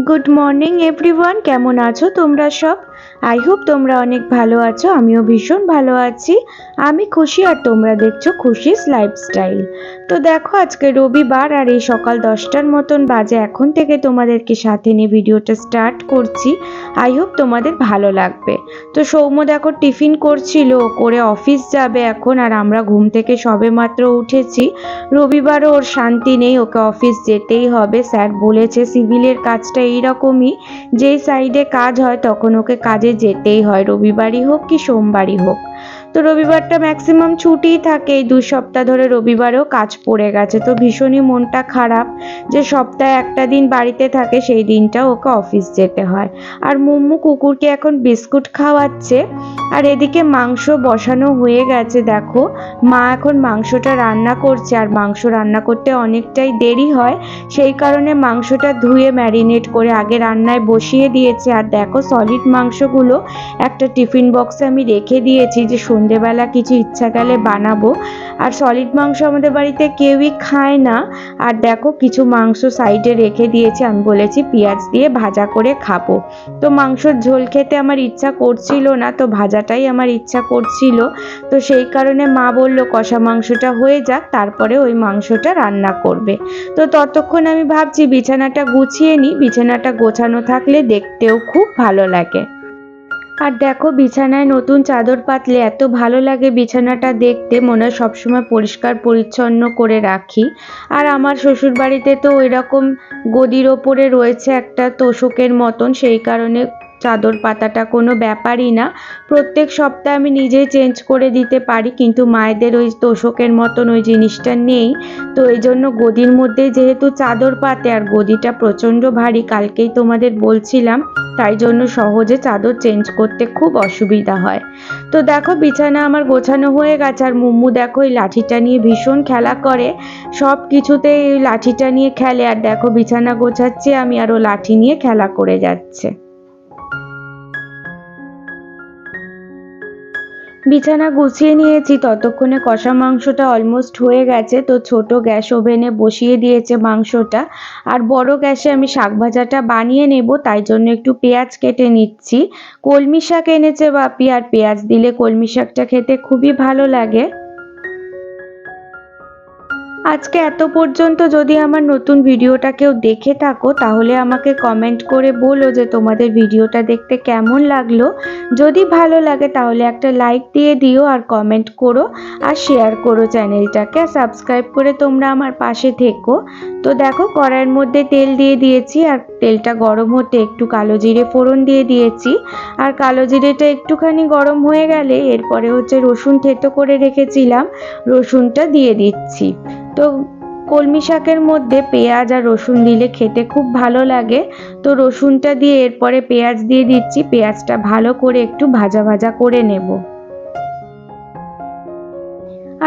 Good morning everyone, কেমন আছো তোমরা সব? আই হোপ তোমরা অনেক ভালো আছো। আমিও ভীষণ ভালো আছি। আমি খুশি আর তোমরা দেখছো খুশিস লাইফস্টাইল। তো দেখো, আজকে রবিবার আর এই সকাল 10টার মতন বাজে। এখন থেকে তোমাদেরকে সাথে নিয়ে ভিডিওটা স্টার্ট করছি। আই হোপ তোমাদের ভালো লাগবে। তো সৌম্য দেখো টিফিন করছিল, করে অফিস যাবে এখন, আর আমরা ঘুম থেকে সবে মাত্র উঠেছি। রবিবারও ওর শান্তি নেই, ওকে অফিস যেতেই হবে। স্যার বলেছে সিভিলের কাজটা এইরকমই, যেই সাইডে কাজ হয় তখন ওকে কাজে যেতেই হয়, রবিবারই হোক কি সোমবারই হোক। তো রবিবারটা ম্যাক্সিমাম ছুটিই থাকে। এই 2 সপ্তাহ ধরে রবিবারেও কাজ পড়ে গেছে, তো ভীষণই মনটা খারাপ যে সপ্তাহে একটা দিন বাড়িতে থাকে, সেই দিনটা ওকে অফিস যেতে হয়। আর মুম্মু কুকুরকে এখন বিস্কুট খাওয়াচ্ছে। আর এদিকে মাংস বসানো হয়ে গেছে। দেখো, মা এখন মাংসটা রান্না করছে, আর মাংস রান্না করতে অনেকটাই দেরি হয়, সেই কারণে মাংসটা ধুয়ে ম্যারিনেট করে আগে রান্নায় বসিয়ে দিয়েছে। আর দেখো, সলিড মাংসগুলো একটা টিফিন বক্সে আমি রেখে দিয়েছি, যে সন্ধেবেলা কিছু ইচ্ছা গেলে বানাবো। আর সলিড মাংস আমাদের বাড়িতে কেউই খায় না। আর দেখো, কিছু মাংস সাইডে রেখে দিয়েছি, আমি বলেছি পেঁয়াজ দিয়ে ভাজা করে খাবো। তো মাংসর ঝোল খেতে আমার ইচ্ছা করছিল না, তো ভাজাটাই আমার ইচ্ছা করছিল। তো সেই কারণে মা বলল কষা মাংসটা হয়ে যাক, তারপরে ওই মাংসটা রান্না করবে। তো ততক্ষণ আমি ভাবছি বিছানাটা গুছিয়ে নিই, বিছানাটা গোছানো থাকলে দেখতেও খুব ভালো লাগে। আর দেখো, বিছানায় নতুন চাদর পাতলে এত ভালো লাগে বিছানাটা দেখতে, মনে হয় সবসময় পরিষ্কার পরিচ্ছন্ন করে রাখি। আর আমার শ্বশুর বাড়িতে তো ওইরকম গদির ওপরে রয়েছে একটা তোশকের মতন, সেই কারণে চাদর পাতাটা কোনো ব্যাপারই না। প্রত্যেক সপ্তাহে আমি নিজেই চেঞ্জ করে দিতে পারি, কিন্তু মায়েদের ওই তোশকের মতন ওই জিনিসটা নেই। তো এই জন্য গদির মধ্যে যেহেতু চাদর পাতে, আর গদিটা প্রচণ্ড ভারী, কালকেই তোমাদের বলছিলাম, তাই জন্য সহজে চাদর চেঞ্জ করতে খুব অসুবিধা হয়। তো দেখো, বিছানা আমার গোছানো হয়ে গেছে। আর মুম্মু দেখো এই লাঠিটা নিয়ে ভীষণ খেলা করে, সব কিছুতেই এই লাঠিটা নিয়ে খেলে। আর দেখো, বিছানা গোছাচ্ছে আমি, আর ও লাঠি নিয়ে খেলা করে যাচ্ছে। বিছানা গুছিয়ে নিয়েছি, ততক্ষণে কষা মাংসটা অলমোস্ট হয়ে গেছে। তো ছোট গ্যাস ওভেনে বসিয়ে দিয়েছে মাংসটা, আর বড় গ্যাসে আমি শাক ভাজাটা বানিয়ে নেব, তাই জন্য একটু পেঁয়াজ কেটে নিচ্ছি। কলমি শাক এনেছে বাপি, আর পেঁয়াজ দিলে কলমি শাকটা খেতে খুবই ভালো লাগে। আজকে এত পর্যন্ত যদি আমার নতুন ভিডিওটা কেউ দেখে থাকো, তাহলে আমাকে কমেন্ট করে বলো যে তোমাদের ভিডিওটা দেখতে কেমন লাগলো। যদি ভালো লাগে তাহলে একটা লাইক দিয়ে দিও, আর কমেন্ট করো, আর শেয়ার করো চ্যানেলটাকে, সাবস্ক্রাইব করে তোমরা আমার পাশে থেকো। তো দেখো, কড়াইয়ের মধ্যে তেল দিয়ে দিয়েছি, আর তেলটা গরম হতে একটু কালো জিরে ফোড়ন দিয়ে দিয়েছি। আর কালো জিরেটা একটুখানি গরম হয়ে গেলে এরপরে হচ্ছে রসুন থেতো করে রেখেছিলাম, রসুনটা দিয়ে দিচ্ছি। তো কলমি শাকের মধ্যে পেঁয়াজ আর রসুন দিলে খেতে খুব ভালো লাগে। তো রসুনটা দিয়ে এরপরে পেঁয়াজ দিয়ে দিচ্ছি, পেঁয়াজটা ভালো করে একটু ভাজা ভাজা করে নেব।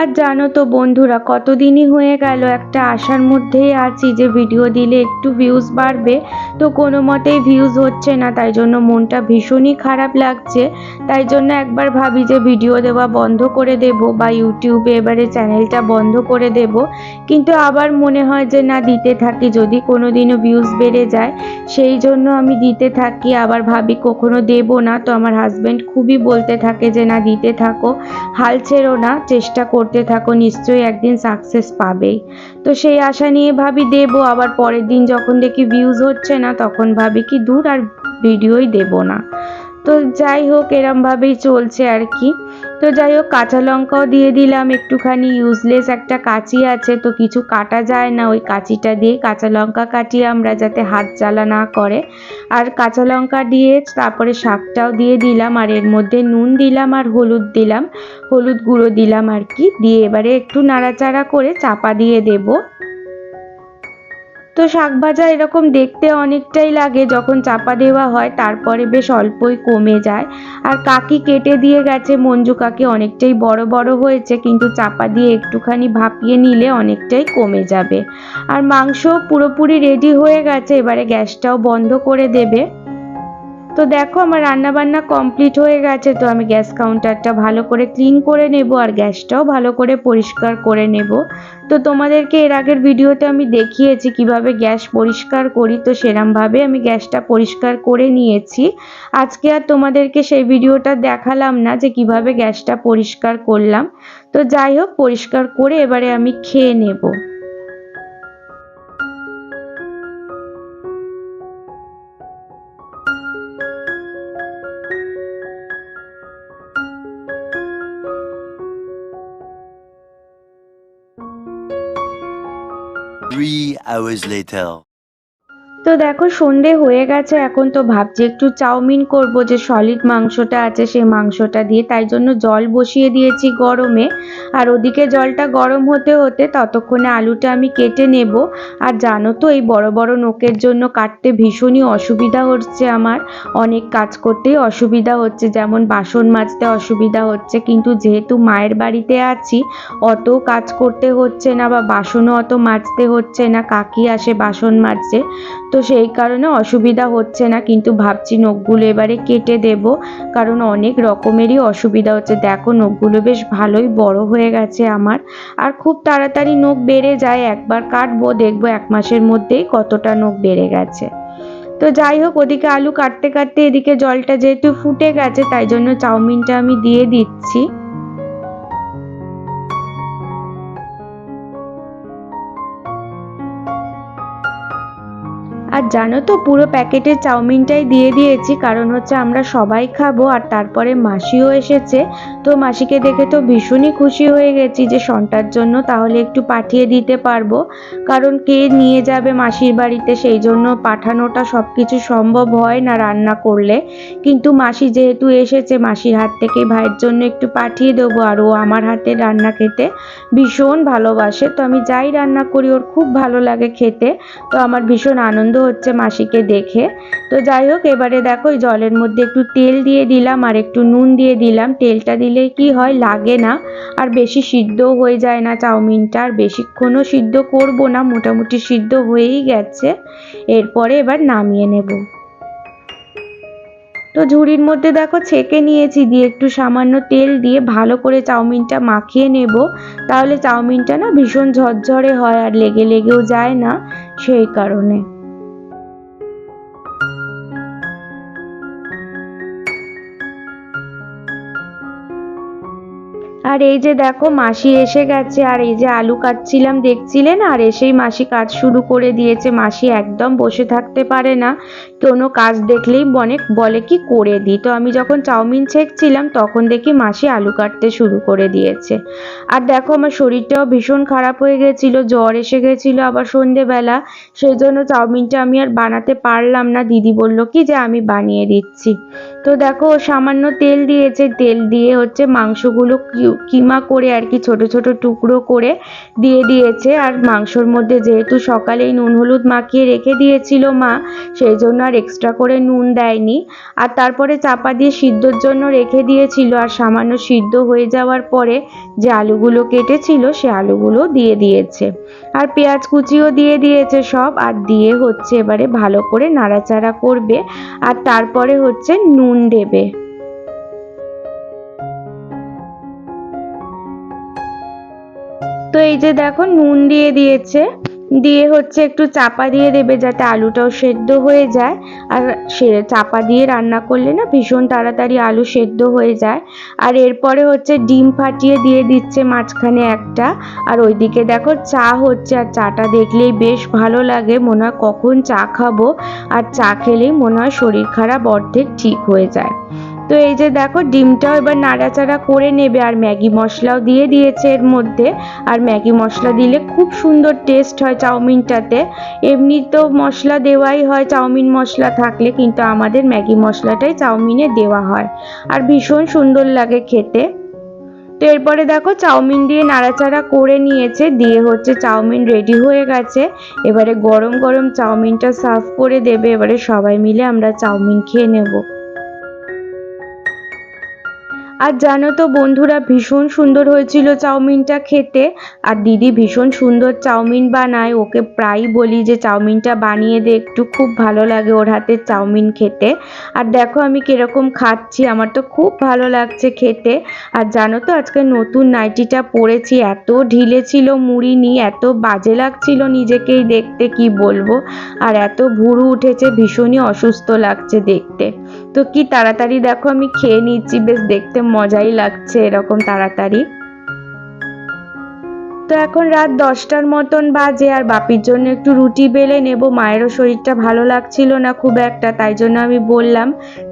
আর জানো তো বন্ধুরা, কতদিনই হয়ে গেল, একটা আশার মধ্যেই আছি যে ভিডিও দিলে একটু ভিউজ বাড়বে, তো কোনো মতেই ভিউজ হচ্ছে না, তাই জন্য মনটা ভীষণই খারাপ লাগছে। তাই জন্য একবার ভাবি যে ভিডিও দেওয়া বন্ধ করে দেব, বা ইউটিউবে এবারে চ্যানেলটা বন্ধ করে দেব। কিন্তু আবার মনে হয় যে না, দিতে থাকি, যদি কোনো দিনও ভিউজ বেড়ে যায়, সেই জন্য আমি দিতে থাকি। আবার ভাবি কখনো দেব না, তো আমার হাজব্যান্ড খুবই বলতে থাকে যে না, দিতে থাকো, হাল ছেড়ো না, চেষ্টা করতে থাকো, নিশ্চয়ই একদিন সাকসেস পাবেই। তো সেই আশা নিয়ে ভাবি দেব, আবার পরের দিন যখন দেখি ভিউজ হচ্ছে না, তখন ভাবি কি দূর, আর ভিডিওই দেব না। তো যাই হোক, এরমভাবেই চলছে আর কি। তো যাই হোক, কাঁচা লঙ্কাও দিয়ে দিলাম একটুখানি, ইউজলেস একটা কাঁচি আছে, তো কিছু কাটা যায় না, ওই কাঁচিটা দিয়ে কাঁচা লঙ্কা কাটি আমরা, যাতে হাত জ্বালা না করে। আর কাঁচা লঙ্কা দিয়ে তারপরে শাকটাও দিয়ে দিলাম, আর এর মধ্যে নুন দিলাম, আর হলুদ দিলাম, হলুদ গুঁড়ো দিলাম আর কি, দিয়ে এবারে একটু নাড়াচাড়া করে চাপা দিয়ে দেব। তো শাক ভাজা এরকম দেখতে অনেকটাই লাগে যখন চাপা দেওয়া হয়, তারপরে বেশ অল্পই কমে যায়। আর কাকি কেটে দিয়ে গেছে, মঞ্জু কাকি, অনেকটাই বড় বড় হয়েছে, কিন্তু চাপা দিয়ে একটুখানি ভাপিয়ে নিলে অনেকটাই কমে যাবে। আর মাংস পুরোপুরি রেডি হয়ে গেছে, এবারে গ্যাসটাও বন্ধ করে দেবে। তো দেখো আমার রান্না বান্না কমপ্লিট হয়ে গেছে। তো আমি গ্যাস কাউন্টারটা ভালো করে ক্লিন করে নেব আর গ্যাসটাও ভালো করে পরিষ্কার করে নেব। তো তোমাদেরকে এর আগের ভিডিওতে আমি দেখিয়েছি কিভাবে গ্যাস পরিষ্কার করি, তো সেরমভাবে আমি গ্যাসটা পরিষ্কার করে নিয়েছি। আজকে আর তোমাদেরকে সেই ভিডিওটা দেখালাম না যে কিভাবে গ্যাসটা পরিষ্কার করলাম। তো যাই হোক, পরিষ্কার করে এবারে আমি খেয়ে নেব। Three hours later. তো দেখো সন্ধে হয়ে গেছে, এখন তো ভাবছি একটু চাউমিন করব, যে সলিড মাংসটা আছে সেই মাংসটা দিয়ে। তাই জন্য জল বসিয়ে দিয়েছি গরমে, আর ওদিকে জলটা গরম হতে হতে ততক্ষণে আলুটা আমি কেটে নেব। আর জানো তো এই বড় বড় নোকের জন্য কাটতে ভীষণই অসুবিধা হচ্ছে আমার, অনেক কাজ করতেই অসুবিধা হচ্ছে, যেমন বাসন মাজতে অসুবিধা হচ্ছে। কিন্তু যেহেতু মায়ের বাড়িতে আছি অত কাজ করতে হচ্ছে না, বা বাসনও অত মাজতে হচ্ছে না, কাকি আসে বাসন মাজছে, তো সেই কারণে অসুবিধা হচ্ছে না। কিন্তু ভাবছি নখগুলো এবারে কেটে দেব, কারণ অনেক রকমেরই অসুবিধা হচ্ছে। দেখো নখগুলো বেশ ভালোই বড় হয়ে গেছে আমার, আর খুব তাড়াতাড়ি নখ বেড়ে যায়। একবার কাটবো দেখবো 1 মাসের মধ্যেই কতটা নখ বেড়ে গেছে। তো যাই হোক, ওদিকে আলু কাটতে কাটতে এদিকে জলটা যেহেতু ফুটে গেছে, তাই জন্য চাউমিনটা আমি দিয়ে দিচ্ছি। আর জানো তো পুরো প্যাকেটের চাউমিনটাই দিয়ে দিয়েছি, কারণ হচ্ছে আমরা সবাই খাবো। আর তারপরে মাসিও এসেছে, তো মাসিকে দেখে তো ভীষণই খুশি হয়ে গেছি যে সন্তার জন্য তাহলে একটু পাঠিয়ে দিতে পারবো, কারণ কে নিয়ে যাবে মাসির বাড়িতে, সেই জন্য পাঠানোটা সব কিছু সম্ভব হয় না রান্না করলে। কিন্তু মাসি যেহেতু এসেছে, মাসির হাত থেকে ভাইয়ের জন্য একটু পাঠিয়ে দেবো। আর ও আমার হাতের রান্না খেতে ভীষণ ভালোবাসে, তো আমি যাই রান্না করি ওর খুব ভালো লাগে খেতে। তো আমার ভীষণ আনন্দ হচ্ছে মাসিকে দেখে। তো যাই হোক, এবারে দেখো এই জলের মধ্যে একটু তেল দিয়ে দিলাম আর একটু নুন দিয়ে দিলাম। তেলটা দিলে কি হয়, লাগে না, আর বেশি সিদ্ধও হয়ে যায় না চাউমিনটা। আর বেশিক্ষণও সিদ্ধ করব না, মোটামুটি সিদ্ধ হয়েই গেছে। এরপরে এবার নামিয়ে নেব। তো ঝুড়ির মধ্যে দেখো ছেঁকে নিয়েছি, দিয়ে একটু সামান্য তেল দিয়ে ভালো করে চাউমিনটা মাখিয়ে নেব। তাহলে চাউমিনটা না ভীষণ ঝরঝরে হয় আর লেগে লেগেও যায় না, সেই কারণে। আর এই যে দেখো মাসি এসে গেছে, আর এই যে আলু কাটছিলাম দেখছিলেন, আর এসেই মাসি কাজ শুরু করে দিয়েছে। মাসি একদম বসে থাকতে পারে না, কোনো কাজ দেখলেই বলে কি করে দিই। তো আমি যখন চাউমিন ছেঁকছিলাম তখন দেখি মাসি আলু কাটতে শুরু করে দিয়েছে। আর দেখো আমার শরীরটাও ভীষণ খারাপ হয়ে গেছিলো, জ্বর এসে গেছিলো আবার সন্ধেবেলা, সেই জন্য চাউমিনটা আমি আর বানাতে পারলাম না। দিদি বলল কি যে আমি বানিয়ে দিচ্ছি। তো দেখো সামান্য তেল দিয়েছে, তেল দিয়ে হচ্ছে মাংসগুলো কিমা করে আর কি ছোট ছোট টুকরো করে দিয়ে দিয়েছে। আর মাংসর মধ্যে যেহেতু সকালেই নুন হলুদ মাখিয়ে রেখে দিয়েছিল মা, সেই জন্য আর এক্সট্রা করে নুন দেয়নি। আর তারপরে চাপা দিয়ে সিদ্ধর জন্য রেখে দিয়েছিল, আর সামান্য সিদ্ধ হয়ে যাওয়ার পরে যে আলুগুলো কেটেছিল সে আলুগুলো দিয়ে দিয়েছে, আর পেঁয়াজ কুচিও দিয়ে দিয়েছে সব। আর দিয়ে হচ্ছে এবারে ভালো করে নাড়াচাড়া করবে, আর তারপরে হচ্ছে নুন দেবে। তো এই যে দেখো নুন দিয়ে দিয়েছে, দিয়ে হচ্ছে একটু চাপা দিয়ে দেবে যাতে আলুটাও সেদ্ধ হয়ে যায়। আর সে চাপা দিয়ে রান্না করলে না ভীষণ তাড়াতাড়ি আলু সেদ্ধ হয়ে যায়। আর এরপরে হচ্ছে ডিম ফাটিয়ে দিয়ে দিচ্ছে মাঝখানে একটা। আর ওইদিকে দেখো চা হচ্ছে, আর চাটা দেখলেই বেশ ভালো লাগে, মনে হয় কখন চা খাবো। আর চা খেলেই মনে হয় শরীর খারাপ অর্ধেক ঠিক হয়ে যায়। তো এই যে দেখো ডিমটাও এবার নাড়াচাড়া করে নেবে, আর ম্যাগি মশলাও দিয়ে দিয়েছে এর মধ্যে। আর ম্যাগি মশলা দিলে খুব সুন্দর টেস্ট হয় চাউমিনটাতে। এমনি তো মশলা দেওয়াই হয় চাউমিন মশলা থাকলে, কিন্তু আমাদের ম্যাগি মশলাটাই চাউমিনে দেওয়া হয়, আর ভীষণ সুন্দর লাগে খেতে। তো এরপরে দেখো চাউমিন দিয়ে নাড়াচাড়া করে নিয়েছে, দিয়ে হচ্ছে চাউমিন রেডি হয়ে গেছে। এবারে গরম গরম চাউমিনটা সার্ভ করে দেবে, এবারে সবাই মিলে আমরা চাউমিন খেয়ে নেব। আর জানো তো বন্ধুরা, ভীষণ সুন্দর হয়েছিল চাউমিনটা খেতে। আর দিদি ভীষণ সুন্দর চাউমিন বানায়, ওকে প্রায়ই বলি যে চাউমিনটা বানিয়ে দে একটু, খুব ভালো লাগে ওর হাতের চাউমিন খেতে। আর দেখো আমি কিরকম খাচ্ছি, আমার তো খুব ভালো লাগছে খেতে। আর জানো তো আজকে নতুন নাইটিটা পরেছি, এত ঢিলে ছিল মুড়ি নিয়ে, এত বাজে লাগছিল নিজেকেই দেখতে, কি বলবো। আর এত ভুরু উঠেছে, ভীষণই অসুস্থ লাগছে দেখতে। তো কি তাড়াতাড়ি দেখো আমি খেয়ে নিচ্ছি, বেশ দেখতে মজাই লাগছে এরকম তাড়াতাড়ি। তো এখন রাত 10টার মতন বাজে, আর বাপির জন্য একটু রুটি বেলে নেব। মায়েরও শরীরটা ভালো লাগছিল না খুব একটা, তাই জন্য আমি বললাম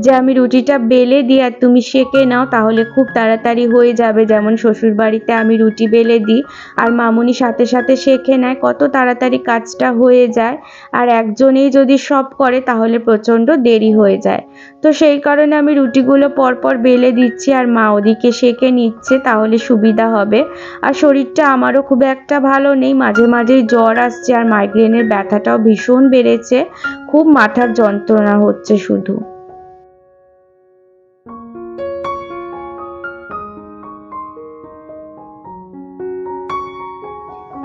যে আমি রুটিটা বেলে দিই আর তুমি সেঁকে নাও, তাহলে খুব তাড়াতাড়ি হয়ে যাবে। যেমন শ্বশুর বাড়িতে আমি রুটি বেলে দিই আর মামুনি সাথে সাথে সেঁকে নেয়, কত তাড়াতাড়ি কাজটা হয়ে যায়। আর একজনেই যদি সব করে তাহলে প্রচণ্ড দেরি হয়ে যায়। তো সেই কারণে আমি রুটিগুলো পরপর বেলে দিচ্ছি আর মা ওদিকে সেঁকে নিচ্ছে, তাহলে সুবিধা হবে। আর শরীরটা আমারও খুব একটা ভালো নেই, মাঝে মাঝেই জ্বর আসছে আর মাইগ্রেনের ব্যথাটাও ভীষণ বেড়েছে, খুব মাথার যন্ত্রণা হচ্ছে শুধু।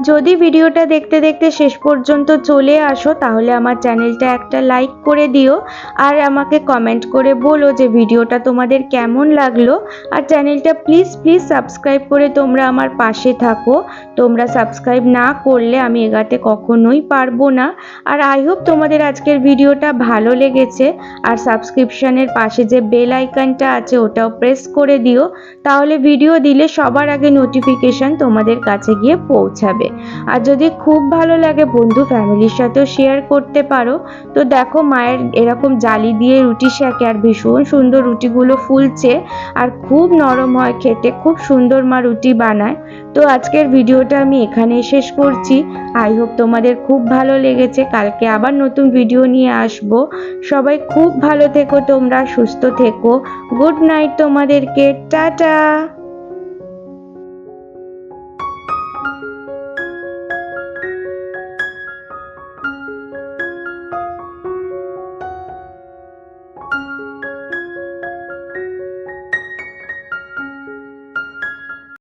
যদি ভিডিওটা দেখতে দেখতে শেষ পর্যন্ত চলে আসো তাহলে আমার চ্যানেলটা একটা লাইক করে দিও, আর আমাকে কমেন্ট করে বলো যে ভিডিওটা তোমাদের কেমন লাগলো। আর চ্যানেলটা প্লিজ প্লিজ সাবস্ক্রাইব করে তোমরা আমার পাশে থাকো। তোমরা সাবস্ক্রাইব না করলে আমি এগাতে কখনোই পারবো না। আর আই হোপ তোমাদের আজকের ভিডিওটা ভালো লেগেছে। আর সাবস্ক্রিপশনের পাশে যে বেল আইকনটা আছে ওটাও প্রেস করে দিও, তাহলে ভিডিও দিলে সবার আগে নোটিফিকেশন তোমাদের কাছে গিয়ে পৌঁছাবে। আর যদি খুব ভালো লাগে বন্ধু ফ্যামিলির সাথেও শেয়ার করতে পারো। তো দেখো মায়ের এরকম জালি দিয়ে রুটি সেঁকে, আর ভীষণ সুন্দর রুটিগুলো ফুলছে আর খুব নরম হয় খেতে, খুব সুন্দর মা রুটি বানায়। তো আজকের ভিডিওটা আমি এখানেই শেষ করছি। আই হোপ তোমাদের খুব ভালো লেগেছে। কালকে আবার নতুন ভিডিও নিয়ে আসবো। সবাই খুব ভালো থেকো, তোমরা সুস্থ থেকো। গুড নাইট তোমাদেরকে, টাটা।